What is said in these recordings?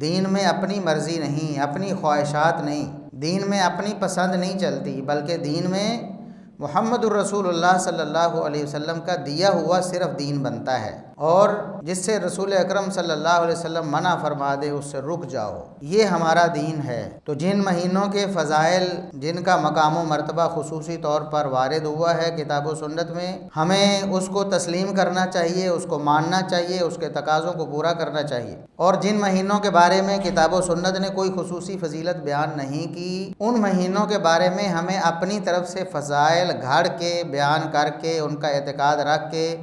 دین میں اپنی مرضی نہیں، اپنی خواہشات نہیں، دین میں اپنی پسند نہیں چلتی، بلکہ دین میں محمد الرسول اللہ صلی اللہ علیہ وسلم کا دیا ہوا صرف دین بنتا ہے، اور جس سے رسول اکرم صلی اللہ علیہ وسلم منع فرما دے اس سے رک جاؤ، یہ ہمارا دین ہے۔ تو جن مہینوں کے فضائل، جن کا مقام و مرتبہ خصوصی طور پر وارد ہوا ہے کتاب و سنت میں، ہمیں اس کو تسلیم کرنا چاہیے، اس کو ماننا چاہیے، اس کے تقاضوں کو پورا کرنا چاہیے۔ اور جن مہینوں کے بارے میں کتاب و سنت نے کوئی خصوصی فضیلت بیان نہیں کی، ان مہینوں کے بارے میں ہمیں اپنی طرف سے فضائل گھڑ کے بیان کر کے، ان کا اعتقاد رکھ کے،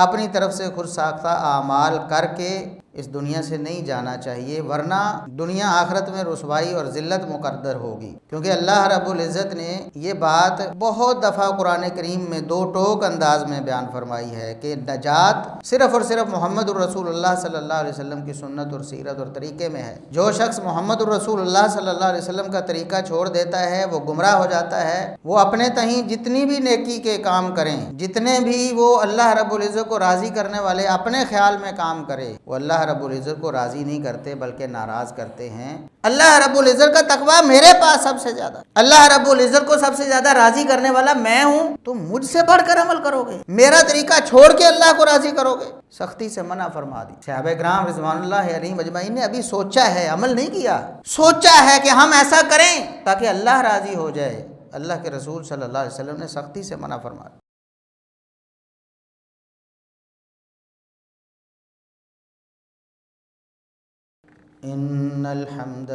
اپنی طرف سے خود ساختہ اعمال کر کے اس دنیا سے نہیں جانا چاہیے، ورنہ دنیا آخرت میں رسوائی اور ذلت مقدر ہوگی۔ کیونکہ اللہ رب العزت نے یہ بات بہت دفعہ قرآن کریم میں دو ٹوک انداز میں بیان فرمائی ہے کہ نجات صرف اور صرف محمد الرسول اللہ صلی اللہ علیہ وسلم کی سنت اور سیرت اور طریقے میں ہے۔ جو شخص محمد الرسول اللہ صلی اللہ علیہ وسلم کا طریقہ چھوڑ دیتا ہے وہ گمراہ ہو جاتا ہے۔ وہ اپنے تہیں جتنی بھی نیکی کے کام کریں، جتنے بھی وہ اللہ رب العزت کو راضی کرنے والے اپنے خیال میں کام کرے، وہ اللہ رب العزت کو راضی نہیں کرتے بلکہ ناراض کرتے ہیں۔ اللہ رب العزت کا تقویٰ میرے پاس سب سے زیادہ، اللہ رب العزت کو سب سے زیادہ راضی کرنے والا میں ہوں، تم مجھ سے بڑھ کر عمل کرو گے، میرا طریقہ چھوڑ کے اللہ کو راضی کرو گے، سختی سے منع فرما دی۔ صحابہ کرام رضوان اللہ علیہم اجمعین نے ابھی سوچا ہے، عمل نہیں کیا، سوچا ہے کہ ہم ایسا کریں تاکہ اللہ راضی ہو جائے، اللہ کے رسول صلی اللہ علیہ وسلم نے سختی سے منع فرما دی۔ ان الحمد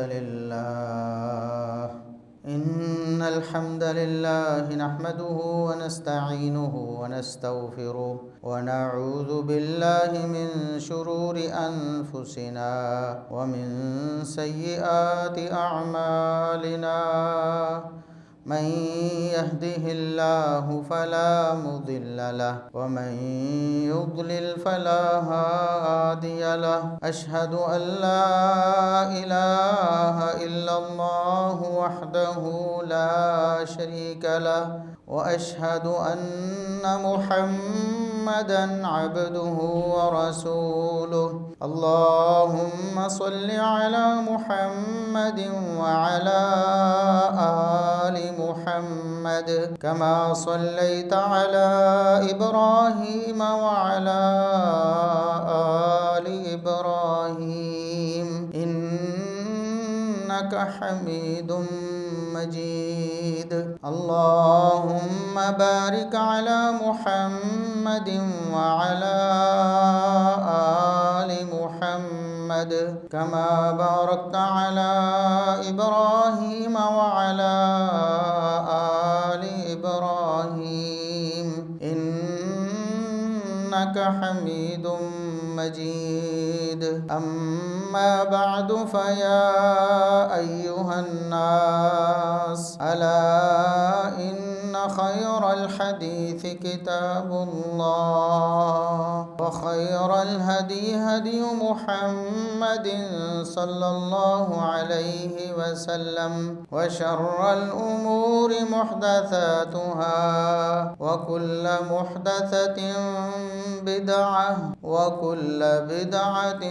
لله نحمده ونستعينه ونستغفره ونعوذ بالله من شرور انفسنا ومن سيئات اعمالنا، من يهده الله فلا مضل له ومن يضلل فلا هادي له، أشهد أن لا إله إلا الله وحده لا شريك له، وأشهد أن محمدا عبده ورسوله، اللهم صل على محمد وعلى آل محمد كما صليت على إبراهيم وعلى آل إبراهيم إنك حميد مجيد، اللهم بارك على محمد وعلى آل محمد كما باركت على إبراهيم وعلى آل إبراهيم إنك حميد مجيد، أما بعد فيا أيها الناس، ألا إن خير الحديث كتاب الله، وخير الهدي هدي محمد صلى الله عليه وسلم، وشر الأمور محدثاتها، وكل محدثة بدعة، وكل بدعة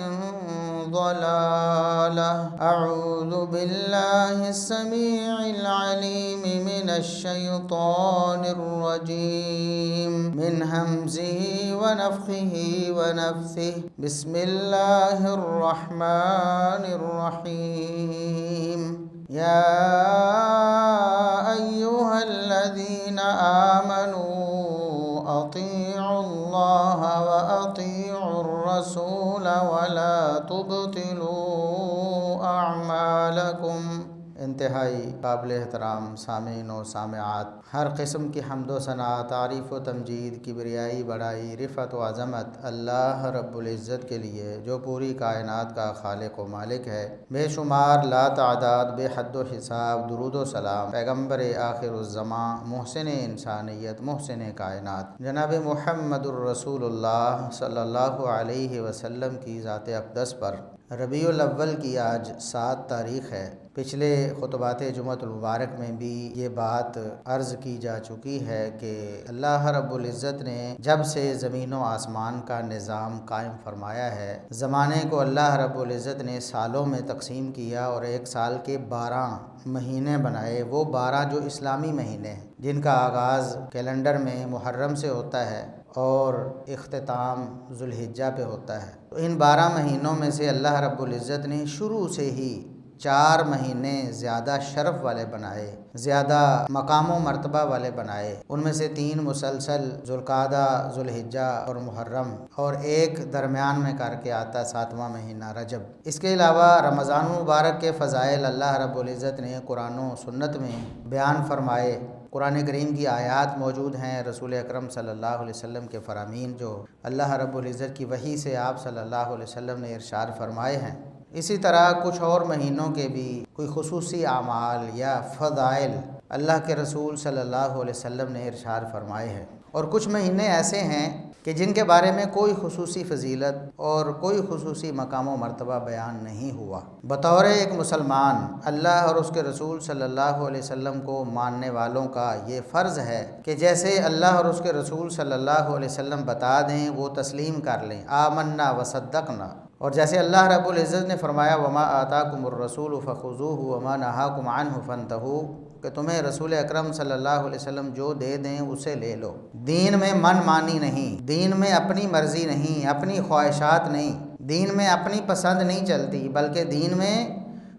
ضلالة، أعوذ بالله السميع العليم من الشيطان الرجيم، من همزه ونفخه ونفثه، بسم الله الرحمن الرحيم، يا أيها الذين آمنوا أطيعوا الله وأطيعوا الرسول ولا تبطلوا أعمالكم۔ انتہائی قابل احترام سامعین و سامعات، ہر قسم کی حمد و ثنا، تعریف و تمجید، کبریائی، بڑائی، رفعت و عظمت اللہ رب العزت کے لیے جو پوری کائنات کا خالق و مالک ہے۔ بے شمار لا تعداد بے حد و حساب درود و سلام پیغمبر آخر الزماں، محسن انسانیت، محسن کائنات، جناب محمد الرسول اللہ صلی اللہ علیہ وسلم کی ذات اقدس پر، ربیع الاول کی آج 7 تاریخ ہے۔ پچھلے خطبات جمعۃ المبارک میں بھی یہ بات عرض کی جا چکی ہے کہ اللہ رب العزت نے جب سے زمین و آسمان کا نظام قائم فرمایا ہے، زمانے کو اللہ رب العزت نے سالوں میں تقسیم کیا اور ایک سال کے 12 مہینے بنائے، وہ 12 جو اسلامی مہینے ہیں، جن کا آغاز کیلنڈر میں محرم سے ہوتا ہے اور اختتام ذوالحجہ پہ ہوتا ہے۔ تو ان 12 مہینوں میں سے اللہ رب العزت نے شروع سے ہی 4 مہینے زیادہ شرف والے بنائے، زیادہ مقام و مرتبہ والے بنائے۔ ان میں سے 3 مسلسل ذوالقعدہ، ذوالحجہ اور محرم، اور ایک درمیان میں کر کے آتا 7واں مہینہ رجب۔ اس کے علاوہ رمضان المبارک کے فضائل اللہ رب العزت نے قرآن و سنت میں بیان فرمائے۔ قرآن کریم کی آیات موجود ہیں، رسول اکرم صلی اللہ علیہ وسلم کے فرامین جو اللہ رب العزت کی وحی سے آپ صلی اللہ علیہ وسلم نے ارشاد فرمائے ہیں۔ اسی طرح کچھ اور مہینوں کے بھی کوئی خصوصی اعمال یا فضائل اللہ کے رسول صلی اللہ علیہ وسلم نے ارشاد فرمائے ہیں، اور کچھ مہینے ایسے ہیں کہ جن کے بارے میں کوئی خصوصی فضیلت اور کوئی خصوصی مقام و مرتبہ بیان نہیں ہوا۔ بطور ایک مسلمان اللہ اور اس کے رسول صلی اللہ علیہ وسلم کو ماننے والوں کا یہ فرض ہے کہ جیسے اللہ اور اس کے رسول صلی اللہ علیہ وسلم بتا دیں وہ تسلیم کر لیں، آمنا وصدقنا۔ اور جیسے اللہ رب العزت نے فرمایا وما آتاکم الرسول فخذوہ وما نہاکم عنہ فانتہوا، کہ تمہیں رسول اکرم صلی اللہ علیہ وسلم جو دے دیں اسے لے لو۔ دین میں من مانی نہیں، دین میں اپنی مرضی نہیں، اپنی خواہشات نہیں، دین میں اپنی پسند نہیں چلتی، بلکہ دین میں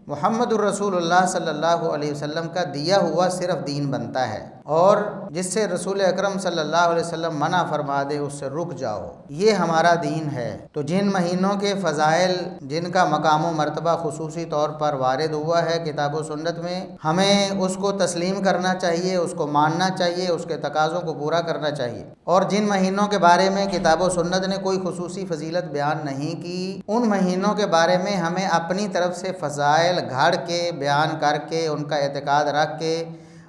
محمد الرسول اللہ صلی اللہ علیہ وسلم کا دیا ہوا صرف دین بنتا ہے، اور جس سے رسول اکرم صلی اللہ علیہ وسلم منع فرما دے اس سے رک جاؤ، یہ ہمارا دین ہے۔ تو جن مہینوں کے فضائل، جن کا مقام و مرتبہ خصوصی طور پر وارد ہوا ہے کتاب و سنت میں، ہمیں اس کو تسلیم کرنا چاہیے، اس کو ماننا چاہیے، اس کے تقاضوں کو پورا کرنا چاہیے۔ اور جن مہینوں کے بارے میں کتاب و سنت نے کوئی خصوصی فضیلت بیان نہیں کی، ان مہینوں کے بارے میں ہمیں اپنی طرف سے فضائل گھڑ کے بیان کر کے، ان کا اعتقاد رکھ کے،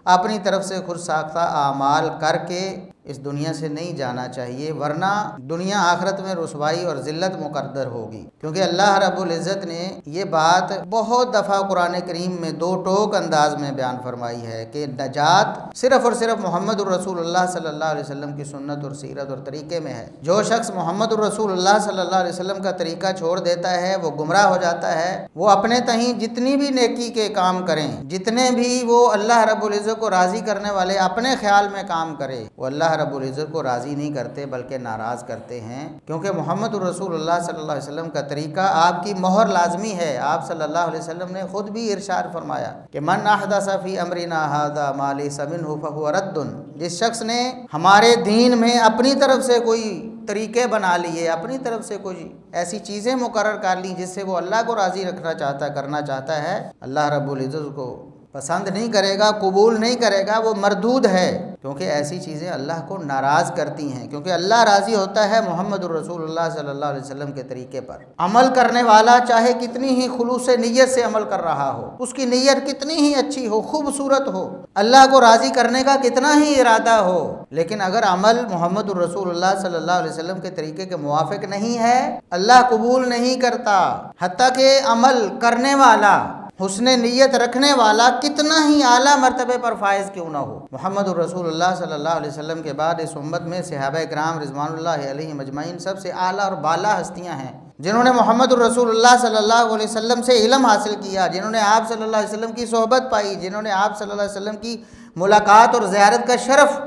اپنی طرف سے خود ساختہ اعمال کر کے اس دنیا سے نہیں جانا چاہیے، ورنہ دنیا آخرت میں رسوائی اور ذلت مقدر ہوگی۔ کیونکہ اللہ رب العزت نے یہ بات بہت دفعہ قرآن کریم میں 2 ٹوک انداز میں بیان فرمائی ہے کہ نجات صرف اور صرف محمد الرسول اللہ صلی اللہ علیہ وسلم کی سنت اور سیرت اور طریقے میں ہے۔ جو شخص محمد الرسول اللہ صلی اللہ علیہ وسلم کا طریقہ چھوڑ دیتا ہے وہ گمراہ ہو جاتا ہے۔ وہ اپنے تہیں جتنی بھی نیکی کے کام کریں، جتنے بھی وہ اللہ رب العزت کو راضی کرنے والے اپنے خیال میں کام کرے، وہ اللہ رب العزت کو راضی نہیں کرتے بلکہ ناراض کرتے ہیں، کیونکہ محمد الرسول اللہ صلی اللہ علیہ وسلم کا طریقہ آپ کی مہر لازمی ہے۔ آپ صلی اللہ علیہ وسلم نے خود بھی ارشاد فرمایا کہ من احدث فی امرنا ھذا ما لیس منہ فہو رد، جس شخص نے ہمارے دین میں اپنی طرف سے کوئی طریقے بنا لیے، اپنی طرف سے کوئی ایسی چیزیں مقرر کر لی جس سے وہ اللہ کو راضی رکھنا چاہتا، کرنا چاہتا ہے، اللہ رب العزت کو پسند نہیں کرے گا، قبول نہیں کرے گا، وہ مردود ہے، کیونکہ ایسی چیزیں اللہ کو ناراض کرتی ہیں۔ کیونکہ اللہ راضی ہوتا ہے محمد الرسول اللہ صلی اللہ علیہ وسلم کے طریقے پر۔ عمل کرنے والا چاہے کتنی ہی خلوص نیت سے عمل کر رہا ہو، اس کی نیت کتنی ہی اچھی ہو، خوبصورت ہو، اللہ کو راضی کرنے کا کتنا ہی ارادہ ہو، لیکن اگر عمل محمد الرسول اللہ صلی اللہ علیہ وسلم کے طریقے کے موافق نہیں ہے، اللہ قبول نہیں کرتا۔ حتیٰ کہ عمل کرنے والا، حسن نیت رکھنے والا کتنا ہی اعلیٰ مرتبے پر فائز کیوں نہ ہو۔ محمد الرسول اللہ صلی اللہ علیہ وسلم کے بعد اس امت میں صحابہ کرام رضوان اللہ علیہم اجمعین سب سے اعلیٰ اور بالا ہستیاں ہیں، جنہوں نے محمد الرسول اللہ صلی اللہ علیہ وسلم سے علم حاصل کیا، جنہوں نے آپ صلی اللہ علیہ وسلم کی صحبت پائی، جنہوں نے آپ صلی اللہ علیہ وسلم کی ملاقات اور زیارت کا شرف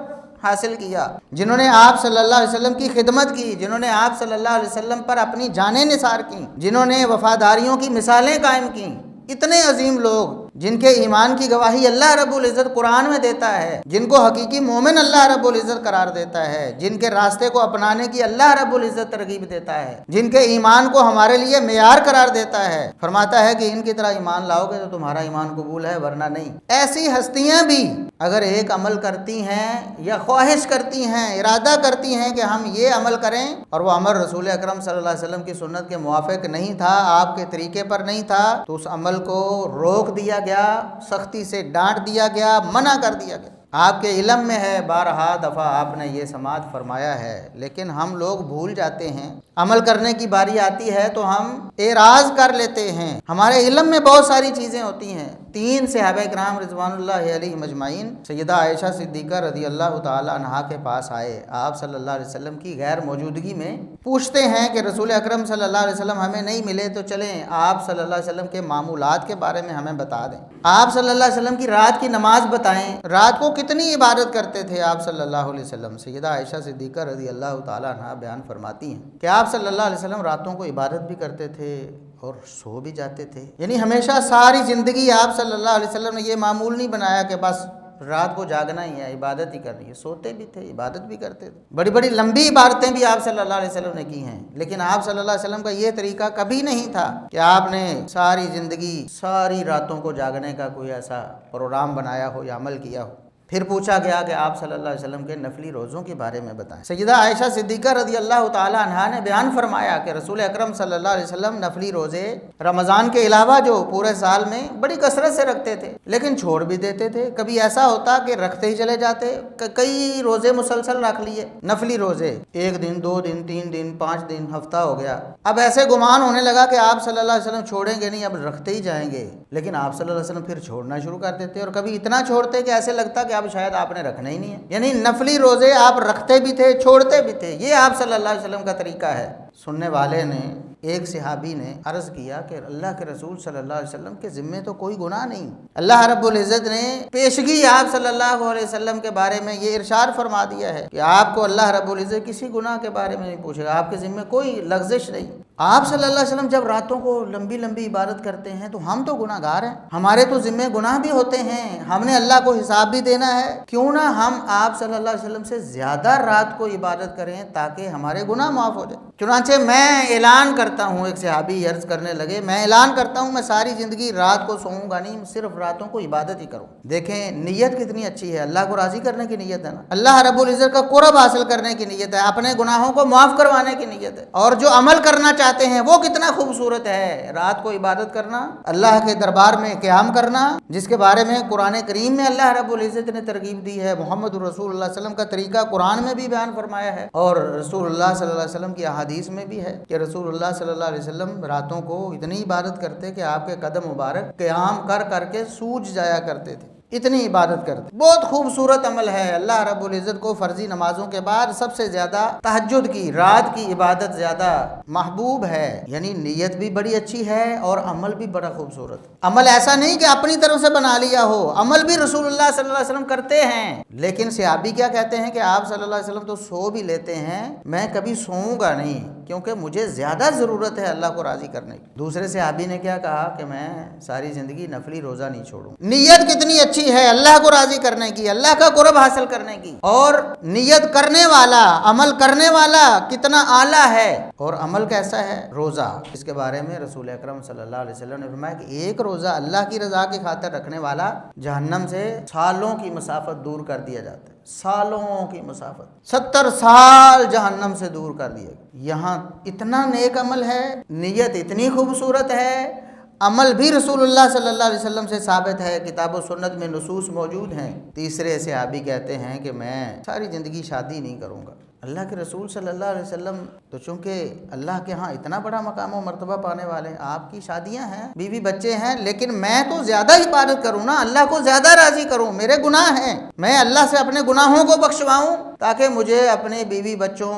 حاصل کیا، جنہوں نے آپ صلی اللہ علیہ وسلم کی خدمت کی، جنہوں نے آپ صلی اللہ علیہ وسلم پر اپنی جانیں نثار کیں، جنہوں نے وفاداریوں کی مثالیں قائم کیں۔ اتنے عظیم لوگ جن کے ایمان کی گواہی اللہ رب العزت قرآن میں دیتا ہے، جن کو حقیقی مومن اللہ رب العزت قرار دیتا ہے، جن کے راستے کو اپنانے کی اللہ رب العزت ترغیب دیتا ہے، جن کے ایمان کو ہمارے لیے معیار قرار دیتا ہے، فرماتا ہے کہ ان کی طرح ایمان لاؤ گے تو تمہارا ایمان قبول ہے ورنہ نہیں۔ ایسی ہستیاں بھی اگر ایک عمل کرتی ہیں یا خواہش کرتی ہیں، ارادہ کرتی ہیں کہ ہم یہ عمل کریں، اور وہ عمل رسول اکرم صلی اللہ علیہ وسلم کی سنت کے موافق نہیں تھا، آپ کے طریقے پر نہیں تھا، تو اس عمل کو روک دیا گیا، سختی سے ڈانٹ دیا گیا، منع کر دیا گیا۔ آپ کے علم میں ہے، بارہا دفعہ آپ نے یہ سماعت فرمایا ہے، لیکن ہم لوگ بھول جاتے ہیں، عمل کرنے کی باری آتی ہے تو ہم اعراض کر لیتے ہیں۔ ہمارے علم میں بہت ساری چیزیں ہوتی ہیں۔ 3 صحابہ کرام رضوان اللہ علیہم اجمعین سیدہ عائشہ صدیقہ رضی اللہ تعالی عنہا کے پاس آئے، آپ صلی اللہ علیہ وسلم کی غیر موجودگی میں پوچھتے ہیں کہ رسول اکرم صلی اللہ علیہ وسلم ہمیں نہیں ملے، تو چلیں آپ صلی اللہ علیہ وسلم کے معمولات کے بارے میں ہمیں بتا دیں، آپ صلی اللہ علیہ وسلم کی رات کی نماز بتائیں، رات کو کتنی عبادت کرتے تھے آپ صلی اللہ علیہ وسلم۔ سیدہ عائشہ صدیقہ رضی اللہ تعالی عنہا بیان فرماتی ہیں کہ آپ صلی اللہ علیہ وسلم راتوں کو عبادت بھی کرتے تھے اور سو بھی جاتے تھے، یعنی ہمیشہ ساری زندگی آپ صلی اللہ علیہ وسلم نے یہ معمول نہیں بنایا کہ بس رات کو جاگنا ہی ہے، عبادت ہی کرنی ہے، سوتے بھی تھے، عبادت بھی کرتے تھے، بڑی بڑی لمبی عبادتیں بھی آپ صلی اللہ علیہ وسلم نے کی ہیں، لیکن آپ صلی اللہ علیہ وسلم کا یہ طریقہ کبھی نہیں تھا کہ آپ نے ساری زندگی ساری راتوں کو جاگنے کا کوئی ایسا پروگرام بنایا ہو یا عمل کیا ہو۔ پھر پوچھا گیا کہ آپ صلی اللہ علیہ وسلم کے نفلی روزوں کے بارے میں بتائیں۔ سیدہ عائشہ صدیقہ رضی اللہ تعالی عنہا نے بیان فرمایا کہ رسول اکرم صلی اللہ علیہ وسلم نفلی روزے رمضان کے علاوہ جو پورے سال میں بڑی کثرت سے رکھتے تھے، لیکن چھوڑ بھی دیتے تھے، کبھی ایسا ہوتا کہ رکھتے ہی چلے جاتے، کئی روزے مسلسل رکھ لیے، نفلی روزے، 1 دن 2 دن 3 دن 5 دن، ہفتہ ہو گیا، اب ایسے گمان ہونے لگا کہ آپ صلی اللہ علیہ وسلم چھوڑیں گے نہیں، اب رکھتے ہی جائیں گے، لیکن آپ صلی اللہ علیہ وسلم پھر چھوڑنا شروع کر دیتے، اور کبھی اتنا چھوڑتے کہ ایسے لگتا کہ اب شاید آپ نے رکھنا ہی نہیں ہے، یعنی نفلی روزے آپ رکھتے بھی تھے چھوڑتے بھی تھے، یہ آپ صلی اللہ علیہ وسلم کا طریقہ ہے۔ سننے والے نے، ایک صحابی نے عرض کیا کہ اللہ کے رسول صلی اللہ علیہ وسلم کے ذمے تو کوئی گناہ نہیں، اللہ رب العزت نے پیشگی آپ صلی اللہ علیہ وسلم کے بارے میں یہ ارشاد فرما دیا ہے کہ آپ کو اللہ رب العزت کسی گناہ کے بارے میں نہیں پوچھے گا، آپ کے ذمے کوئی لغزش نہیں۔ آپ صلی اللہ علیہ وسلم جب راتوں کو لمبی لمبی عبادت کرتے ہیں تو ہم تو گناہ گار ہیں، ہمارے تو ذمے گناہ بھی ہوتے ہیں، ہم نے اللہ کو حساب بھی دینا ہے، کیوں نہ ہم آپ صلی اللہ علیہ وسلم سے زیادہ رات کو عبادت کریں تاکہ ہمارے گناہ معاف ہو جائیں۔ چنانچہ میں اعلان کرتا ہوں، ایک صحابی عرض کرنے لگے، میں اعلان کرتا ہوں میں ساری زندگی رات کو سوؤں گا نہیں، صرف راتوں کو عبادت ہی کروں۔ دیکھیں نیت کتنی اچھی ہے، اللہ کو راضی کرنے کی نیت ہے نا، اللہ رب العزت کا قرب حاصل کرنے کی نیت ہے، اپنے گناہوں کو معاف کروانے کی نیت ہے، اور جو عمل کرنا چاہتے ہیں وہ کتنا خوبصورت ہے، رات کو عبادت کرنا، اللہ کے دربار میں قیام کرنا، جس کے بارے میں قرآن کریم میں اللہ رب العزت نے ترغیب دی ہے، محمد رسول اللہ صلی اللہ علیہ وسلم کا طریقہ قرآن میں بھی بیان فرمایا ہے، اور رسول اللہ صلی اللہ علیہ وسلم کی احادیث میں بھی ہے کہ رسول اللہ صلی اللہ علیہ وسلم راتوں کو اتنی عبادت کرتے کہ آپ کے قدم مبارک قیام کر کر کے سوج جایا کرتے تھے، اتنی عبادت کرتے۔ بہت خوبصورت عمل ہے، اللہ رب العزت کو فرضی نمازوں کے بعد سب سے زیادہ تہجد کی، رات کی عبادت زیادہ محبوب ہے، یعنی نیت بھی بڑی اچھی ہے اور عمل بھی بڑا خوبصورت۔ عمل ایسا نہیں کہ اپنی طرف سے بنا لیا ہو، عمل بھی رسول اللہ صلی اللہ علیہ وسلم کرتے ہیں، لیکن صحابی کیا کہتے ہیں کہ آپ صلی اللہ علیہ وسلم تو سو بھی لیتے ہیں، میں کبھی سوؤں گا نہیں کیونکہ مجھے زیادہ ضرورت ہے اللہ کو راضی کرنے کی۔ دوسرے صحابی نے کیا کہا کہ میں ساری زندگی نفلی روزہ نہیں چھوڑوں۔ نیت کتنی اچھی ہے اللہ کو راضی کرنے کی، اللہ کا قرب حاصل کرنے کی، اور نیت کرنے والا، عمل کرنے والا کتنا اعلیٰ ہے، اور عمل کیسا ہے، روزہ۔ اس کے بارے میں رسول اکرم صلی اللہ علیہ وسلم نے فرمایا کہ ایک روزہ اللہ کی رضا کی خاطر رکھنے والا جہنم سے سالوں کی مسافت دور کر دیا جاتا ہے، سالوں کی مسافت، 70 سال جہنم سے دور کر دیا گیا۔ یہاں اتنا نیک عمل ہے، نیت اتنی خوبصورت ہے، عمل بھی رسول اللہ صلی اللہ علیہ وسلم سے ثابت ہے، کتاب و سنت میں نصوص موجود ہیں۔ تیسرے صحابی کہتے ہیں کہ میں ساری زندگی شادی نہیں کروں گا۔ اللہ کے رسول صلی اللہ علیہ وسلم تو چونکہ اللہ کے ہاں اتنا بڑا مقام و مرتبہ پانے والے ہیں، آپ کی شادیاں ہیں، بیوی بچے ہیں، لیکن میں تو زیادہ عبادت کروں نا، اللہ کو زیادہ راضی کروں، میرے گناہ ہیں، میں اللہ سے اپنے گناہوں کو بخشواؤں تاکہ مجھے اپنے بیوی بچوں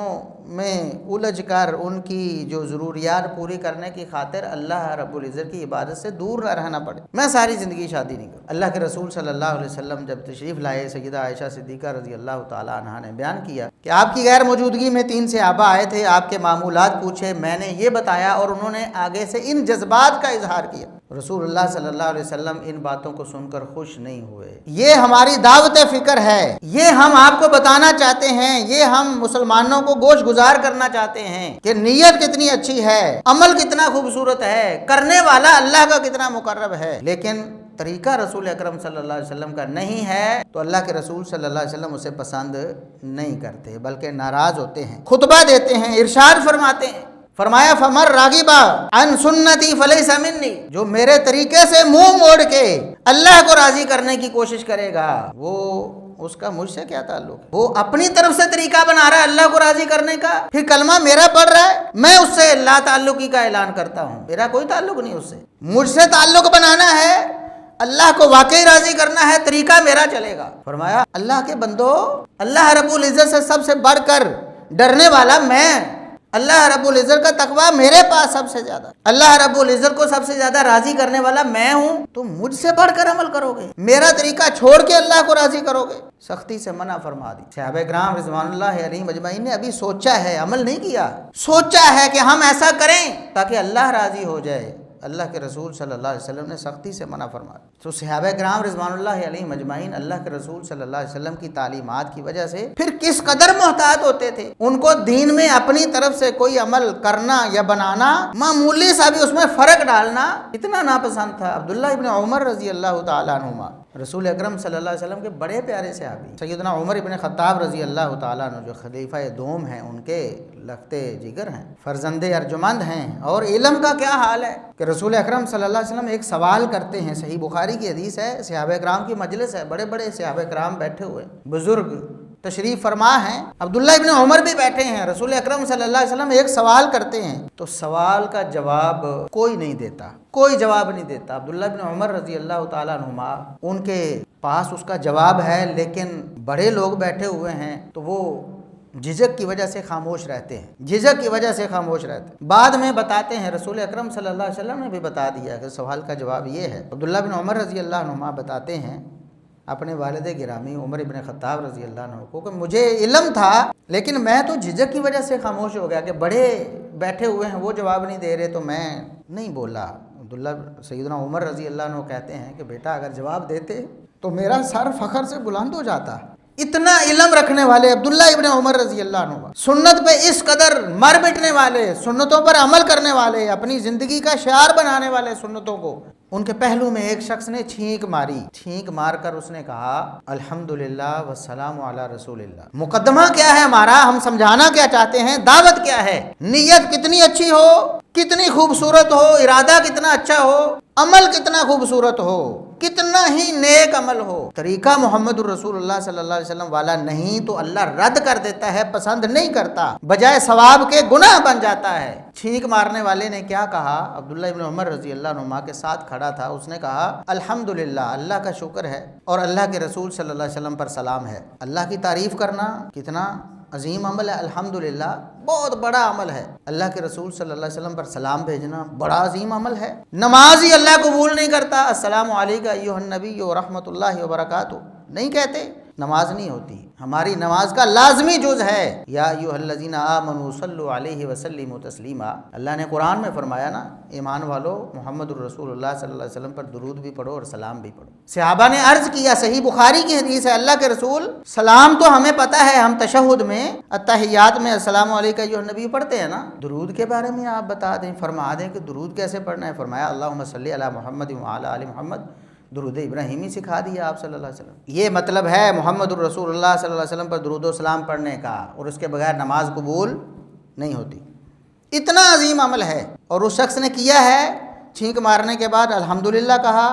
میں الجھ کر ان کی جو ضروریات پوری کرنے کی خاطر اللہ رب العزت کی عبادت سے دور نہ رہنا پڑے، میں ساری زندگی شادی نہیں کروں۔ اللہ کے رسول صلی اللہ علیہ وسلم جب تشریف لائے، سیدہ عائشہ صدیقہ رضی اللہ تعالی عنہا نے بیان کیا کہ آپ کی غیر موجودگی میں 3 صحابہ آئے تھے، آپ کے معمولات پوچھے، میں نے یہ بتایا اور انہوں نے آگے سے ان جذبات کا اظہار کیا۔ رسول اللہ صلی اللہ علیہ وسلم ان باتوں کو سن کر خوش نہیں ہوئے۔ یہ ہماری دعوت فکر ہے، یہ ہم آپ کو بتانا چاہتے ہیں، یہ ہم مسلمانوں کو گوش گزار کرنا چاہتے ہیں کہ نیت کتنی اچھی ہے، عمل کتنا خوبصورت ہے، کرنے والا اللہ کا کتنا مقرب ہے، لیکن طریقہ رسول اکرم صلی اللہ علیہ وسلم کا نہیں ہے تو اللہ کے رسول صلی اللہ علیہ وسلم اسے پسند نہیں کرتے بلکہ ناراض ہوتے ہیں، خطبہ دیتے ہیں، ارشاد فرماتے ہیں، فرمایا فمر راغبا عن سنتی فلیس منی، جو میرے طریقے سے منہ موڑ کے اللہ کو راضی کرنے کی کوشش کرے گا وہ اس کا مجھ سے کیا تعلق ہے؟ وہ اپنی طرف سے طریقہ بنا رہا ہے اللہ کو راضی کرنے کا، پھر کلمہ میرا پڑھ رہا ہے، میں اس سے لا تعلقی کا اعلان کرتا ہوں، میرا کوئی تعلق نہیں اس سے، مجھ سے تعلق بنانا ہے، اللہ کو واقعی راضی کرنا ہے، طریقہ میرا چلے گا۔ فرمایا اللہ کے بندو، اللہ رب العزت سے سب سے بڑھ کر ڈرنے والا میں، اللہ رب العزت کا تقویٰ میرے پاس سب سے زیادہ، اللہ رب العزت کو سب سے زیادہ راضی کرنے والا میں ہوں، تم مجھ سے بڑھ کر عمل کرو گے، میرا طریقہ چھوڑ کے اللہ کو راضی کرو گے، سختی سے منع فرما دی۔ صحابہ کرام رضوان اللہ علیہم اجمعین نے ابھی سوچا ہے، عمل نہیں کیا، سوچا ہے کہ ہم ایسا کریں تاکہ اللہ راضی ہو جائے، اللہ کے رسول صلی اللہ علیہ وسلم نے سختی سے منع فرمایا۔ تو صحابہ کرام رضوان اللہ علیہم اجمعین اللہ کے رسول صلی اللہ علیہ وسلم کی تعلیمات کی وجہ سے پھر کس قدر محتاط ہوتے تھے، ان کو دین میں اپنی طرف سے کوئی عمل کرنا یا بنانا، معمولی سا بھی اس میں فرق ڈالنا اتنا ناپسند تھا۔ عبداللہ ابن عمر رضی اللہ تعالیٰ عنہما رسول اکرم صلی اللہ علیہ وسلم کے بڑے پیارے صحابی، سیدنا عمر ابن خطاب رضی اللہ تعالیٰ عنہ جو خلیفہ دوم ہیں، ان کے لختے جگر ہیں، فرزند ارجمند ہیں، اور علم کا کیا حال ہے کہ رسول اکرم صلی اللہ علیہ وسلم ایک سوال کرتے ہیں، صحیح بخاری کی حدیث ہے، صحابہ کرام کی مجلس ہے، بڑے بڑے صحابہ کرام بیٹھے ہوئے، بزرگ تشریف فرما ہیں، عبداللہ ابن عمر بھی بیٹھے ہیں، رسول اکرم صلی اللہ علیہ وسلم ایک سوال کرتے ہیں تو سوال کا جواب کوئی نہیں دیتا، کوئی جواب نہیں دیتا۔ عبداللہ ابن عمر رضی اللہ تعالیٰ عنہما ان کے پاس اس کا جواب ہے، لیکن بڑے لوگ بیٹھے ہوئے ہیں تو وہ جھجک کی وجہ سے خاموش رہتے ہیں، جھجک کی وجہ سے خاموش رہتے ہیں۔ بعد میں بتاتے ہیں، رسول اکرم صلی اللہ علیہ وسلم نے بھی بتا دیا کہ سوال کا جواب یہ ہے۔ عبداللہ بن عمر رضی اللہ عنہما بتاتے ہیں اپنے والد گرامی عمر ابن خطاب رضی اللہ عنہ کو کہ مجھے علم تھا لیکن میں تو جھجک کی وجہ سے خاموش ہو گیا کہ بڑے بیٹھے ہوئے ہیں، وہ جواب نہیں دے رہے تو میں نہیں بولا۔ عبداللہ سیدنا عمر رضی اللہ عنہ کہتے ہیں کہ بیٹا اگر جواب دیتے تو میرا سر فخر سے بلند ہو جاتا۔ اتنا علم رکھنے والے عبداللہ ابن عمر رضی اللہ عنہ، سنت پہ اس قدر مر مٹنے والے، سنتوں پر عمل کرنے والے، اپنی زندگی کا شعار بنانے والے سنتوں کو، ان کے پہلو میں ایک شخص نے چھینک ماری، چھینک مار کر اس نے کہا الحمدللہ والسلام علی رسول اللہ۔ مقدمہ کیا ہے ہمارا، ہم سمجھانا کیا چاہتے ہیں، دعوت کیا ہے، نیت کتنی اچھی ہو، کتنی خوبصورت ہو، ارادہ کتنا اچھا ہو، عمل کتنا خوبصورت ہو، کتنا ہی نیک عمل ہو، طریقہ محمد الرسول اللہ صلی اللہ علیہ وسلم والا نہیں تو اللہ رد کر دیتا ہے، پسند نہیں کرتا، بجائے ثواب کے گناہ بن جاتا ہے۔ چھینک مارنے والے نے کیا کہا، عبداللہ ابن عمر رضی اللہ عنہ کے ساتھ کھڑا تھا، اس نے کہا الحمدللہ، اللہ کا شکر ہے اور اللہ کے رسول صلی اللہ علیہ وسلم پر سلام ہے۔ اللہ کی تعریف کرنا کتنا عظیم عمل ہے، الحمدللہ بہت بڑا عمل ہے۔ اللہ کے رسول صلی اللہ علیہ وسلم پر سلام بھیجنا بڑا عظیم عمل ہے۔ نماز ہی اللہ قبول نہیں کرتا، السلام علیکم ایھا النبی ورحمۃ اللہ وبرکاتہ نہیں کہتے، نماز نہیں ہوتی۔ ہماری نماز کا لازمی جز ہے یا ایھا الذین آمنوا صلوا علیہ وسلموا تسلیما۔ اللہ نے قرآن میں فرمایا نا، ایمان والو محمد الرسول اللہ صلی اللہ علیہ وسلم پر درود بھی پڑھو اور سلام بھی پڑھو۔ صحابہ نے عرض کیا، صحیح بخاری کی حدیث ہے، اللہ کے رسول سلام تو ہمیں پتہ ہے، ہم تشہد میں اتحیات میں السلام علیکم ایھا النبی پڑھتے ہیں نا، درود کے بارے میں آپ بتا دیں، فرما دیں کہ درود کیسے پڑھنا ہے۔ فرمایا اللہم صلی علی محمد وعلی آل محمد، درود ابراہیمی سکھا دیا آپ صلی اللہ علیہ وسلم۔ یہ مطلب ہے محمد الرسول اللہ صلی اللہ علیہ وسلم پر درود و سلام پڑھنے کا، اور اس کے بغیر نماز قبول نہیں ہوتی۔ اتنا عظیم عمل ہے، اور اس شخص نے کیا ہے، چھینک مارنے کے بعد الحمدللہ کہا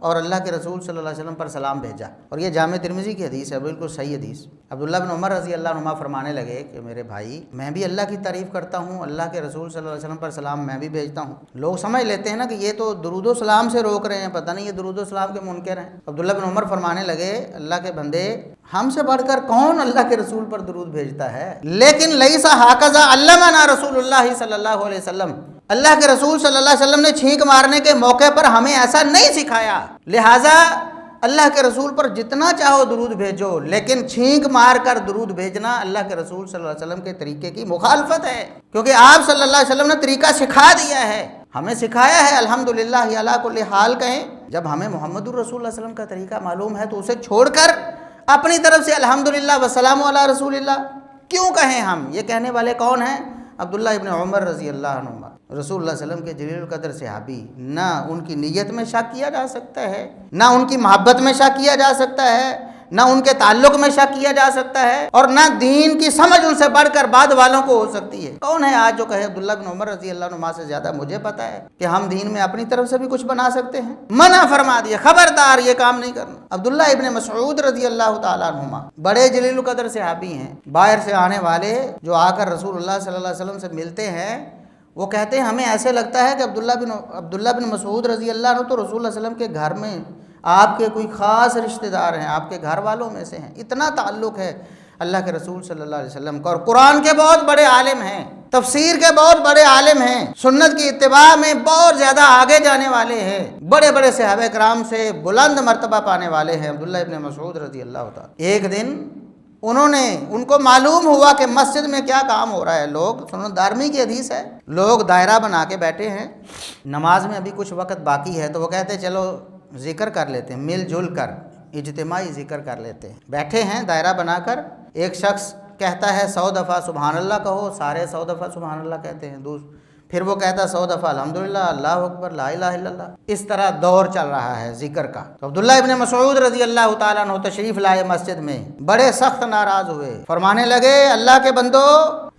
اور اللہ کے رسول صلی اللہ علیہ وسلم پر سلام بھیجا، اور یہ جامع ترمذی کی حدیث ہے، بالکل صحیح حدیث۔ عبداللہ بن عمر رضی اللہ عنہ فرمانے لگے کہ میرے بھائی، میں بھی اللہ کی تعریف کرتا ہوں، اللہ کے رسول صلی اللہ علیہ وسلم پر سلام میں بھی بھیجتا ہوں۔ لوگ سمجھ لیتے ہیں نا کہ یہ تو درود و سلام سے روک رہے ہیں، پتہ نہیں یہ درود و سلام کے منکر ہیں۔ عبداللہ بن عمر فرمانے لگے اللہ کے بندے، ہم سے بڑھ کر کون اللہ کے رسول پر درود بھیجتا ہے، لیکن لیسا ہاکذا علمنا رسول اللہ صلی اللہ علیہ وسلم، اللہ کے رسول صلی اللہ علیہ وسلم نے چھینک مارنے کے موقع پر ہمیں ایسا نہیں سکھایا، لہٰذا اللہ کے رسول پر جتنا چاہو درود بھیجو، لیکن چھینک مار کر درود بھیجنا اللہ کے رسول صلی اللہ علیہ وسلم کے طریقے کی مخالفت ہے، کیونکہ آپ صلی اللہ علیہ وسلم نے طریقہ سکھا دیا ہے، ہمیں سکھایا ہے الحمدللہ علی کل حال کہیں۔ جب ہمیں محمد الرسول صلی اللہ علیہ وسلم کا طریقہ معلوم ہے تو اسے چھوڑ کر اپنی طرف سے الحمدللہ والسلام علی رسول اللہ کیوں کہیں ہم؟ یہ کہنے والے کون ہیں؟ عبداللہ ابن عمر رضی اللہ عنہ، رسول اللہ علیہ وسلم کے جلیل القدر صحابی۔ نہ ان کی نیت میں شک کیا جا سکتا ہے، نہ ان کی محبت میں شک کیا جا سکتا ہے، نہ ان کے تعلق میں شک کیا جا سکتا ہے، اور نہ دین کی سمجھ ان سے بڑھ کر بعد والوں کو ہو سکتی ہے۔ کون ہے آج جو کہے عبداللہ بن عمر رضی اللہ عنہما سے زیادہ مجھے پتا ہے کہ ہم دین میں اپنی طرف سے بھی کچھ بنا سکتے ہیں؟ منع فرما دیا، خبردار یہ کام نہیں کرنا۔ عبداللہ ابن مسعود رضی اللہ تعالیٰ عنہما بڑے جلیل القدر صحابی ہیں، باہر سے آنے والے جو آ کر رسول اللہ صلی اللہ علیہ وسلم سے ملتے ہیں، وہ کہتے ہیں ہمیں ایسے لگتا ہے کہ عبداللہ بن مسعود رضی اللہ عنہ تو رسول اللہ صلی اللہ علیہ وسلم کے گھر میں آپ کے کوئی خاص رشتہ دار ہیں، آپ کے گھر والوں میں سے ہیں، اتنا تعلق ہے اللہ کے رسول صلی اللہ علیہ وسلم کا۔ اور قرآن کے بہت بڑے عالم ہیں، تفسیر کے بہت بڑے عالم ہیں، سنت کی اتباع میں بہت زیادہ آگے جانے والے ہیں، بڑے بڑے صحابہ کرام سے بلند مرتبہ پانے والے ہیں عبداللہ ابن مسعود رضی اللہ تعالیٰ۔ ایک دن ان کو معلوم ہوا کہ مسجد میں کیا کام ہو رہا ہے، لوگ سنن دارمی کی حدیث ہے، لوگ دائرہ بنا کے بیٹھے ہیں، نماز میں ابھی کچھ وقت باقی ہے، تو وہ کہتے ہیں چلو ذکر کر لیتے ہیں، مل جل کر اجتماعی ذکر کر لیتے ہیں۔ بیٹھے ہیں دائرہ بنا کر، ایک شخص کہتا ہے 100 دفعہ سبحان اللہ کہو، سارے 100 دفعہ سبحان اللہ کہتے ہیں، پھر وہ کہتا ہے 100 دفعہ الحمدللہ، اللہ اکبر، لا الہ الا اللہ۔ اس طرح دور چل رہا ہے ذکر کا۔ تو عبداللہ ابن مسعود رضی اللہ تعالیٰ عنہ تشریف لائے مسجد میں، بڑے سخت ناراض ہوئے، فرمانے لگے اللہ کے بندو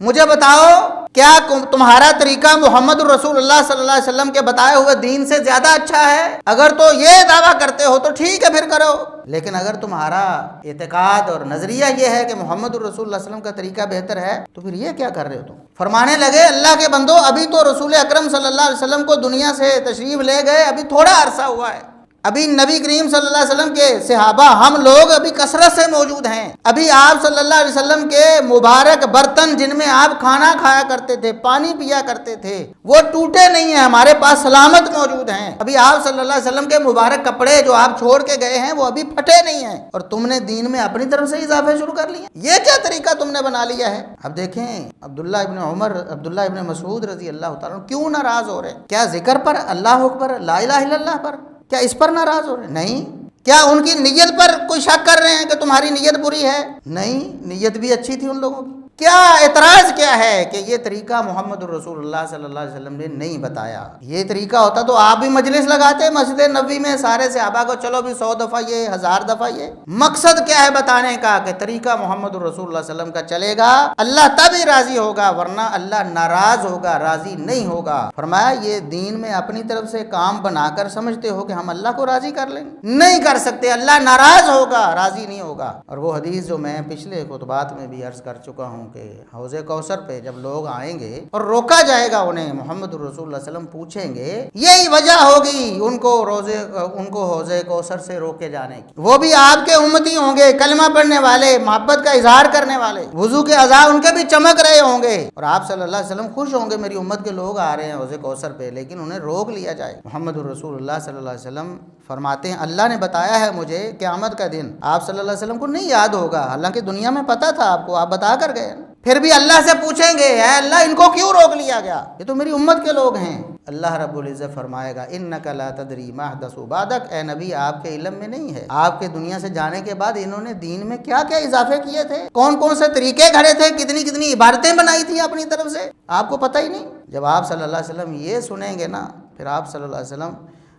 مجھے بتاؤ کیا تمہارا طریقہ محمد الرسول اللہ صلی اللہ علیہ وسلم کے بتائے ہوئے دین سے زیادہ اچھا ہے؟ اگر تو یہ دعویٰ کرتے ہو تو ٹھیک ہے پھر کرو، لیکن اگر تمہارا اعتقاد اور نظریہ یہ ہے کہ محمد الرسول اللہ صلی اللہ علیہ وسلم کا طریقہ بہتر ہے تو پھر یہ کیا کر رہے ہو تم؟ فرمانے لگے اللہ کے بندو ابھی تو رسول اکرم صلی اللہ علیہ وسلم کو دنیا سے تشریف لے گئے ابھی تھوڑا عرصہ ہوا ہے، ابھی نبی کریم صلی اللہ علیہ وسلم کے صحابہ ہم لوگ ابھی کثرت سے موجود ہیں، ابھی آپ صلی اللہ علیہ وسلم کے مبارک برتن جن میں آپ کھانا کھایا کرتے تھے، پانی پیا کرتے تھے، وہ ٹوٹے نہیں ہیں، ہمارے پاس سلامت موجود ہیں، ابھی آپ صلی اللہ علیہ وسلم کے مبارک کپڑے جو آپ چھوڑ کے گئے ہیں وہ ابھی پھٹے نہیں ہیں، اور تم نے دین میں اپنی طرف سے اضافے شروع کر لیے، یہ کیا طریقہ تم نے بنا لیا ہے؟ اب دیکھیں عبداللہ ابن مسعود رضی اللہ تعالیٰ کیوں ناراض ہو رہے ہیں؟ کیا ذکر پر، اللہ اکبر، لا الہ الا اللہ پر، کیا اس پر ناراض ہو رہے ہیں؟ نہیں۔ کیا ان کی نیت پر کوئی شک کر رہے ہیں کہ تمہاری نیت بری ہے؟ نہیں، نیت بھی اچھی تھی ان لوگوں کی۔ کیا اعتراض کیا ہے کہ یہ طریقہ محمد الرسول اللہ صلی اللہ علیہ وسلم نے نہیں بتایا؟ یہ طریقہ ہوتا تو آپ بھی مجلس لگاتے مسجد نبوی میں، سارے صحابہ کو چلو بھی 100 دفعہ یہ، 1000 دفعہ یہ۔ مقصد کیا ہے بتانے کا کہ طریقہ محمد الرسول اللہ صلی اللہ علیہ وسلم کا چلے گا، اللہ تبھی راضی ہوگا، ورنہ اللہ ناراض ہوگا، راضی نہیں ہوگا۔ فرمایا یہ دین میں اپنی طرف سے کام بنا کر سمجھتے ہو کہ ہم اللہ کو راضی کر لیں گے، نہیں کر سکتے، اللہ ناراض ہوگا، راضی نہیں ہوگا۔ اور وہ حدیث جو میں پچھلے خطبات میں بھی عرض کر چکا ہوں کہ حوض کوثر پہ جب لوگ آئیں گے اور روکا جائے گا انہیں، محمد الرسول اللہ علیہ وسلم پوچھیں گے، یہی وجہ ہوگی ان کو حوض کوثر سے روکے جانے کی، وہ بھی آپ کے امتی ہوں گے، کلمہ پڑھنے والے، محبت کا اظہار کرنے والے، وضو کے اعضاء ان کے بھی چمک رہے ہوں گے، اور آپ صلی اللہ علیہ وسلم خوش ہوں گے میری امت کے لوگ آ رہے ہیں حوض کوثر پہ، لیکن انہیں روک لیا جائے۔ محمد الرسول اللہ صلی اللہ علیہ وسلم فرماتے ہیں اللہ نے بتایا ہے مجھے قیامت کا دن آپ صلی اللہ علیہ وسلم کو نہیں یاد ہوگا، حالانکہ دنیا میں پتہ تھا آپ کو، آپ بتا کر گئے، پھر بھی اللہ سے پوچھیں گے اے اللہ ان کو کیوں روک لیا گیا، یہ تو میری امت کے لوگ ہیں۔ اللہ رب العزت فرمائے گا انک لا تدری ما احدثوا بعدک، اے نبی آپ کے علم میں نہیں ہے آپ کے دنیا سے جانے کے بعد انہوں نے دین میں کیا کیا اضافے کیے تھے، کون کون سے طریقے گھڑے تھے، کتنی کتنی عبادتیں بنائی تھیں اپنی طرف سے، آپ کو پتہ ہی نہیں۔ جب آپ صلی اللہ علیہ وسلم یہ سنیں گے نا، پھر آپ صلی اللہ علیہ وسلم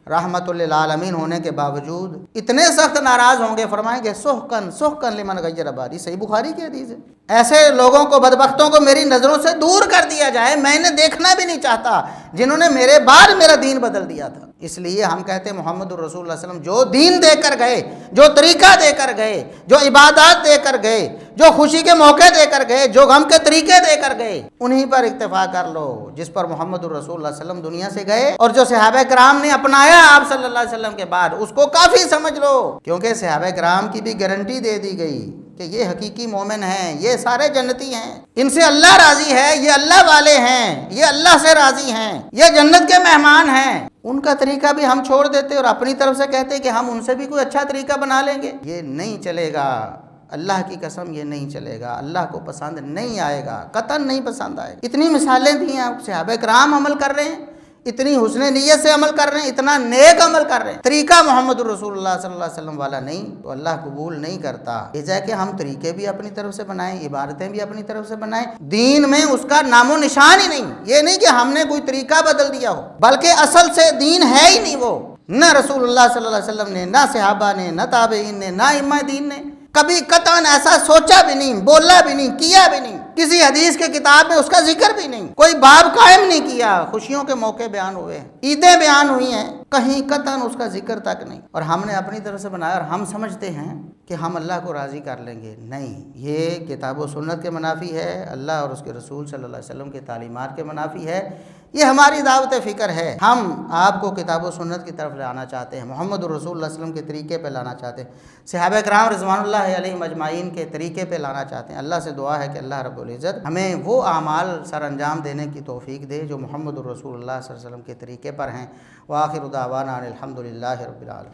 رحمت للعالمین ہونے کے باوجود اتنے سخت ناراض ہوں گے، فرمائیں گے سحقن سحقن لمن غیر بادی، صحیح بخاری کی حدیث ہے، ایسے لوگوں کو، بدبختوں کو میری نظروں سے دور کر دیا جائے، میں انہیں دیکھنا بھی نہیں چاہتا جنہوں نے میرے بعد میرا دین بدل دیا تھا۔ اس لیے ہم کہتے ہیں محمد الرسول اللہ علیہ وسلم جو دین دے کر گئے، جو طریقہ دے کر گئے، جو عبادات دے کر گئے، جو خوشی کے موقع دے کر گئے، جو غم کے طریقے دے کر گئے، انہی پر اکتفا کر لو جس پر محمد الرسول اللہ علیہ وسلم دنیا سے گئے، اور جو صحابہ کرام نے اپنایا آپ صلی اللہ علیہ وسلم کے بعد اس کو کافی سمجھ لو، کیونکہ صحابہ کرام کی بھی گارنٹی دے دی گئی کہ یہ حقیقی مومن ہیں، یہ سارے جنتی ہیں، ان سے اللہ راضی ہے، یہ اللہ والے ہیں، یہ اللہ سے راضی ہیں، یہ جنت کے مہمان ہیں۔ ان کا طریقہ بھی ہم چھوڑ دیتے اور اپنی طرف سے کہتے کہ ہم ان سے بھی کوئی اچھا طریقہ بنا لیں گے، یہ نہیں چلے گا، اللہ کی قسم یہ نہیں چلے گا، اللہ کو پسند نہیں آئے گا، قطعاً نہیں پسند آئے گا۔ اتنی مثالیں دی ہیں، صحابہ کرام عمل کر رہے ہیں، اتنی حسن نیت سے عمل کر رہے ہیں، اتنا نیک عمل کر رہے ہیں، طریقہ محمد الرسول اللہ صلی اللہ علیہ وسلم والا نہیں تو اللہ قبول نہیں کرتا۔ یہ ہے کہ ہم طریقے بھی اپنی طرف سے بنائیں، عبادتیں بھی اپنی طرف سے بنائیں، دین میں اس کا نام و نشان ہی نہیں، یہ نہیں کہ ہم نے کوئی طریقہ بدل دیا ہو، بلکہ اصل سے دین ہے ہی نہیں وہ، نہ رسول اللہ صلی اللہ علیہ وسلم نے، نہ صحابہ نے، نہ تابعین نے، نہ ائمہ دین نے، کبھی قطعاً ایسا سوچا بھی نہیں، بولا بھی نہیں، کیا بھی نہیں، کسی حدیث کے کتاب میں اس کا ذکر بھی نہیں، کوئی باب قائم نہیں کیا۔ خوشیوں کے موقع بیان ہوئے ہیں، عیدیں بیان ہوئی ہیں، کہیں قطعاً اس کا ذکر تک نہیں، اور ہم نے اپنی طرف سے بنایا اور ہم سمجھتے ہیں کہ ہم اللہ کو راضی کر لیں گے۔ نہیں، یہ کتاب و سنت کے منافی ہے، اللہ اور اس کے رسول صلی اللہ علیہ وسلم کے تعلیمات کے منافی ہے۔ یہ ہماری دعوت فکر ہے، ہم آپ کو کتاب و سنت کی طرف لانا چاہتے ہیں، محمد الرسول اللہ علیہ وسلم کے طریقے پہ لانا چاہتے ہیں، صحابہ کرام رضوان اللہ علیہم اجمعین کے طریقے پہ لانا چاہتے ہیں۔ اللہ سے دعا ہے کہ اللہ رب العزت ہمیں وہ اعمال سر انجام دینے کی توفیق دے جو محمد الرسول اللہ صلی اللہ علیہ وسلم کے طریقے پر ہیں۔ وآخر دعوانا ان الحمد للہ رب العالمین۔